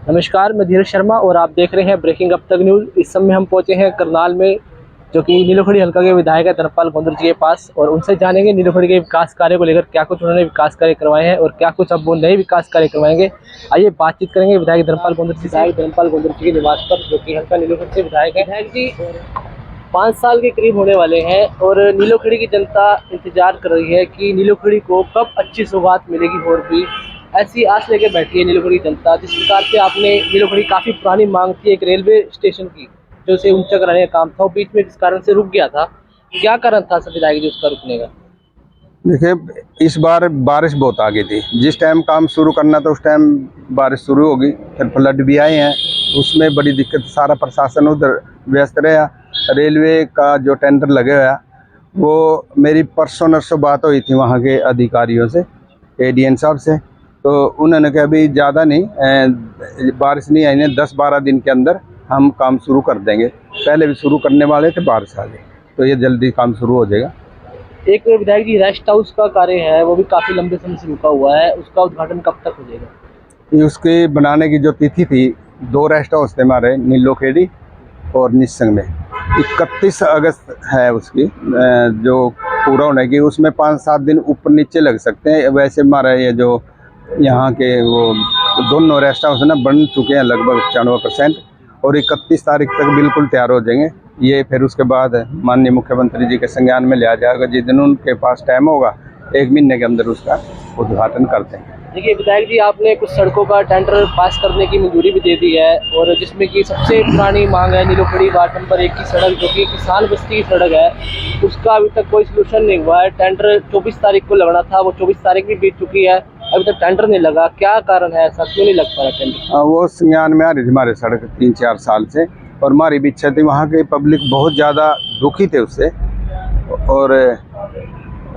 नमस्कार, मैं धीरज शर्मा और आप देख रहे हैं ब्रेकिंग अब तक न्यूज़। इस समय हम पहुंचे हैं करनाल में, जो कि नीलोखड़ी हल्का के विधायक है धर्मपाल गोंदर जी के पास, और उनसे जानेंगे नीलोखड़ी के विकास कार्य को लेकर क्या कुछ उन्होंने विकास कार्य करवाए हैं और क्या कुछ अब वो नए विकास कार्य करवाएंगे। आइए बातचीत करेंगे विधायक धर्मपाल गोंदर जी के निवास पर, जो कि हल्का नीलोखड़ी से विधायक है। विधायक जी 5 साल के करीब होने वाले हैं और नीलोखड़ी की जनता इंतजार कर रही है कि नीलोखड़ी को कब अच्छी सौगात मिलेगी। और भी ऐसी आस लेके बैठी है नीलोखड़ी जनता। जिस प्रकार से आपने नीलोखड़ी काफ़ी पुरानी मांग थी एक रेलवे स्टेशन की, जो उसे ऊंचा कराने का काम था, वो बीच में किस कारण से रुक गया था, क्या कारण था सर विधायक जी उसका रुकने का? देखिए, इस बार बारिश बहुत आ गई थी। जिस टाइम काम शुरू करना था उस टाइम बारिश शुरू हो गई, फिर फ्लड भी आए हैं, उसमें बड़ी दिक्कत। सारा प्रशासन उधर व्यस्त रहा। रेलवे का जो टेंडर लगे हुआ वो मेरी परसों नरसों बात हुई थी वहाँ के अधिकारियों से, एडीएन साहब से। तो उन्होंने कहा अभी ज़्यादा नहीं, बारिश नहीं आई है, 10-12 दिन के अंदर हम काम शुरू कर देंगे। पहले भी शुरू करने वाले थे, बारिश आ गई, तो ये जल्दी काम शुरू हो जाएगा। एक विधायक जी रेस्ट हाउस का कार्य है, वो भी काफ़ी लंबे समय से रुका हुआ है, उसका उद्घाटन कब तक हो जाएगा? ये उसके बनाने की जो तिथि थी, 2 रेस्ट हाउस थे हमारे, नीलोखेड़ी और निस्संग में। 31 अगस्त है उसकी जो पूरा होने की। उसमें 5-7 दिन ऊपर नीचे लग सकते हैं। वैसे हमारा ये जो यहाँ के वो दोनों रेस्ट हाउस ना बन चुके हैं लगभग 95%, और 31 तारीख तक बिल्कुल तैयार हो जाएंगे। ये फिर उसके बाद माननीय मुख्यमंत्री जी के संज्ञान में लिया जाएगा। जिस दिन उनके पास टाइम होगा, 1 महीने के अंदर उसका उद्घाटन कर देंगे। देखिए विधायक जी, आपने कुछ सड़कों का टेंडर पास करने की मंजूरी भी दे दी है, और जिसमें कि सबसे पुरानी मांग है नीलोखड़ी वार्ड नंबर 1 की सड़क, जो कि किसान बस्ती की सड़क है, उसका अभी तक कोई सलूशन नहीं हुआ है। टेंडर 24 तारीख को लगना था, वो 24 तारीख भी बीत चुकी है, अभी तक टेंडर नहीं लगा। क्या कारण है, ऐसा क्यों नहीं लग पा रहा टेंडर? वो संज्ञान में आ रही थी हमारे सड़क 3-4 साल से, और हमारी भी इच्छा थी। वहाँ के पब्लिक बहुत ज़्यादा दुखी थे उससे, और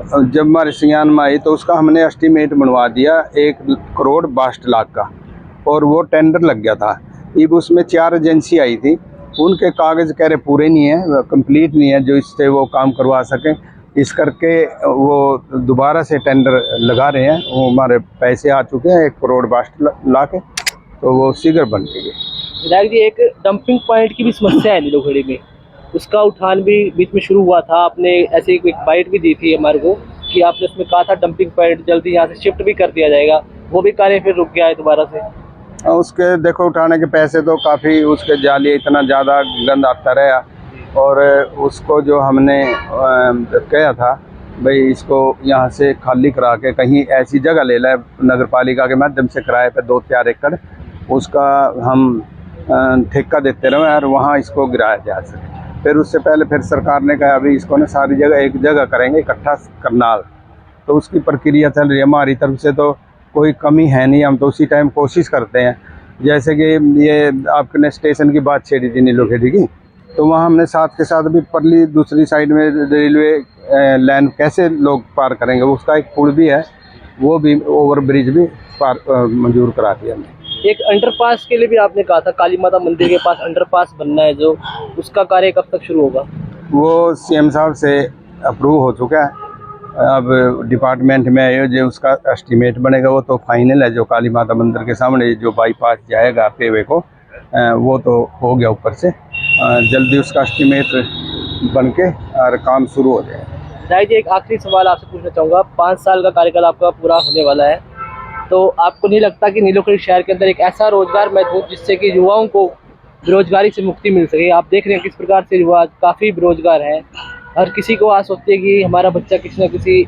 जब हमारे संज्ञान में आई तो उसका हमने एस्टीमेट बनवा दिया 1,62,00,000 का, और वो टेंडर लग गया था। अब उसमें 4 एजेंसी आई थी, उनके कागज़ कह रहे पूरे नहीं है, कंप्लीट नहीं है, जो इससे वो काम करवा सकें। इस करके वो दोबारा से टेंडर लगा रहे हैं। वो हमारे पैसे आ चुके हैं 1,62,00,000 के, तो वो शीघ्र बन गई। विधायक जी, एक डंपिंग पॉइंट की भी समस्या है नीलोखड़ी में, उसका उठान भी बीच में शुरू हुआ था। आपने ऐसे ही एक बाइट भी दी थी हमारे को कि आपने उसमें कहा था डंपिंग पॉइंट जल्दी यहाँ से शिफ्ट भी कर दिया जाएगा, वो भी कार्य फिर रुक गया है दोबारा से। उसके देखो उठाने के पैसे तो काफ़ी उसके जाली, इतना ज़्यादा गंद आता रहा, और उसको जो हमने कहा था भाई इसको यहाँ से खाली करा के कहीं ऐसी जगह ले लें, नगर पालिका के माध्यम से किराए पे 2-4 एकड़ उसका हम ठेका देते रहे और वहाँ इसको गिराया जा सके। फिर उससे पहले फिर सरकार ने कहा अभी इसको ना सारी जगह एक जगह करेंगे इकट्ठा करनाल, तो उसकी प्रक्रिया चल रही है। हमारी तरफ से तो कोई कमी है नहीं, हम तो उसी टाइम कोशिश करते हैं। जैसे कि ये आपने स्टेशन की बात छेड़ी थी नीलोखेड़ी की, तो वहाँ हमने साथ के साथ भी परली दूसरी साइड में रेलवे लाइन कैसे लोग पार करेंगे, उसका एक पुल भी है, वो भी ओवर ब्रिज भी पार मंजूर करा दिया हमने। एक अंडरपास के लिए भी आपने कहा था, काली माता मंदिर के पास अंडरपास बनना है, जो उसका कार्य कब तक शुरू होगा? वो सीएम साहब से अप्रूव हो चुका है। अब डिपार्टमेंट में आए जो उसका एस्टीमेट बनेगा वो तो फाइनल है। जो काली माता मंदिर के सामने जो बाईपास जाएगा पेवे को, वो तो हो गया ऊपर से। जल्दी उसका एस्टीमेट बन के और काम शुरू हो जाए। राय जी, एक आखिरी सवाल आपसे पूछना चाहूँगा। 5 साल का कार्यकाल आपका पूरा होने वाला है, तो आपको नहीं लगता कि नीलोखड़ी शहर के अंदर एक ऐसा रोजगार महत्वपूर्ण जिससे कि युवाओं को बेरोजगारी से मुक्ति मिल सके? आप देख रहे हैं किस प्रकार से युवा काफ़ी बेरोजगार हैं। हर किसी को आस होती है कि हमारा बच्चा किसी न किसी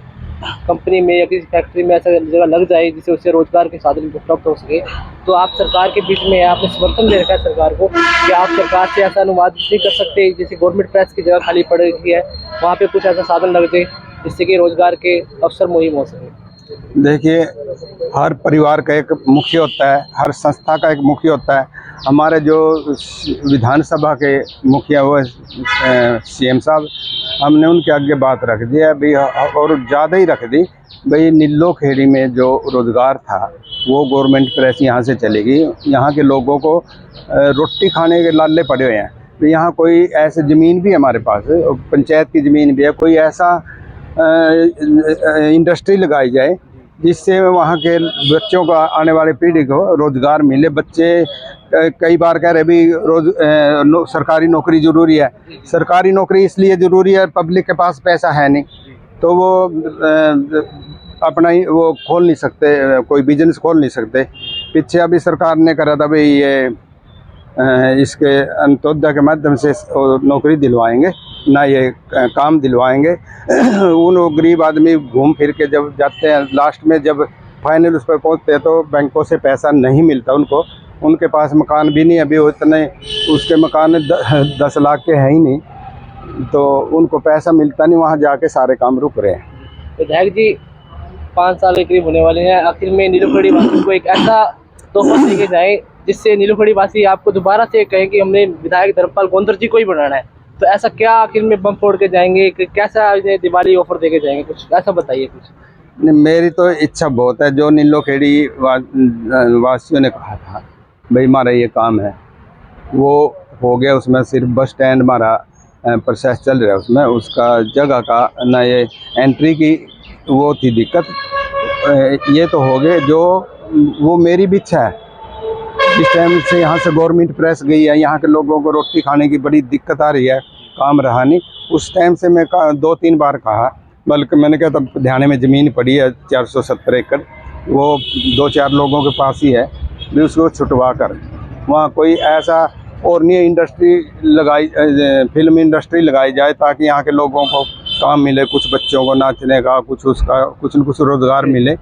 कंपनी में या किसी फैक्ट्री में ऐसा जगह लग जाए जिससे उससे रोजगार के साधन उपलब्ध हो सके। तो आप सरकार के बीच में, आपने समर्थन दे रखा है सरकार को, कि आप सरकार से ऐसा अनुवाद नहीं कर सकते जैसे गवर्नमेंट प्रेस की जगह खाली पड़ रही है, वहाँ पे कुछ ऐसा साधन लग जाए जिससे कि रोजगार के अवसर मुहैया हो सके? देखिए, हर परिवार का एक मुखिया होता है, हर संस्था का एक मुखिया होता है। हमारे जो विधानसभा के मुखिया हुए सीएम साहब, हमने उनके आगे बात रख दी है भाई, और ज़्यादा ही रख दी भाई। नीलोखेड़ी में जो रोज़गार था वो गवर्नमेंट प्रेस यहाँ से चलेगी। यहाँ के लोगों को रोटी खाने के लाले पड़े हुए हैं। तो यहाँ कोई ऐसे ज़मीन भी हमारे पास है, पंचायत की ज़मीन भी है, कोई ऐसा इंडस्ट्री लगाई जाए जिससे वहाँ के बच्चों को, आने वाली पीढ़ी को रोजगार मिले। बच्चे कई बार कह रहे भी सरकारी नौकरी जरूरी है। सरकारी नौकरी इसलिए जरूरी है, पब्लिक के पास पैसा है नहीं, तो वो अपना ही वो खोल नहीं सकते, कोई बिजनेस खोल नहीं सकते। पीछे अभी सरकार ने करा था भाई ये इसके अंत्योदय के माध्यम से नौकरी दिलवाएंगे, ना ये काम दिलवाएंगे। उन गरीब आदमी घूम फिर के जब जाते हैं, लास्ट में जब फाइनल उस पर पहुँचते हैं तो बैंकों से पैसा नहीं मिलता उनको। उनके पास मकान भी नहीं, अभी उतने उसके मकान 10 लाख के हैं ही नहीं, तो उनको पैसा मिलता नहीं, वहाँ जाके सारे काम रुक रहे हैं। विधायक जी 5 साल के करीब होने वाले हैं, आखिर में नीलोखड़ी वासी को एक ऐसा तोहफा देके जाए जिससे नीलोखड़ी वासी आपको दोबारा से कहें कि हमने विधायक धर्मपाल गोंदर जी को ही बनाना है, तो ऐसा क्या आखिर में बम फोड़ के जाएंगे, कैसा दिवाली ऑफर देके जाएंगे, कुछ ऐसा बताइए कुछ। नहीं, मेरी तो इच्छा बहुत है, जो नीलोखेड़ी वासियों ने कहा था भाई हमारा ये काम है वो हो गया। उसमें सिर्फ बस स्टैंड हमारा प्रोसेस चल रहा है, उसमें उसका जगह का ना ये एंट्री की वो थी दिक्कत, ये तो हो गए। जो वो मेरी भी इच्छा है, इस टाइम से यहाँ से गवर्नमेंट प्रेस गई है, यहाँ के लोगों को रोटी खाने की बड़ी दिक्कत आ रही है, काम रहा नहीं। उस टाइम से मैं 2-3 बार कहा, बल्कि मैंने कहा तब ध्यान में ज़मीन पड़ी है 470 एकड़, वो 2-4 लोगों के पास ही है, भी उसको छुटवा कर वहाँ कोई ऐसा और नहीं इंडस्ट्री लगाई, फिल्म इंडस्ट्री लगाई जाए, ताकि यहाँ के लोगों को काम मिले, कुछ बच्चों को नाचने का, कुछ उसका कुछ न कुछ रोज़गार मिले,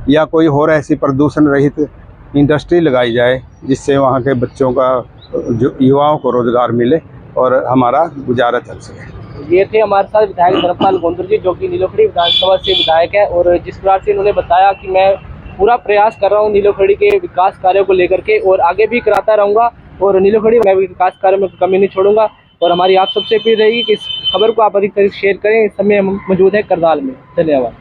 या कोई और ऐसी प्रदूषण रहित इंडस्ट्री लगाई जाए जिससे वहाँ के बच्चों का, जो युवाओं को रोज़गार मिले और हमारा गुजारा चल सके। ये थे हमारे साथ विधायक धर्मपाल गोंदर जी, जो कि नीलोखड़ी विधानसभा से विधायक है, और जिस प्रकार से इन्होंने बताया कि मैं पूरा प्रयास कर रहा हूँ नीलोखड़ी के विकास कार्यों को लेकर के, और आगे भी कराता रहूँगा, और नीलोखड़ी में विकास कार्यों में कमी नहीं छोड़ूंगा। और हमारी आप सबसे अपील रहेगी कि इस खबर को आप अधिक से अधिक शेयर करें। इस समय हम मौजूद है करनाल में। धन्यवाद।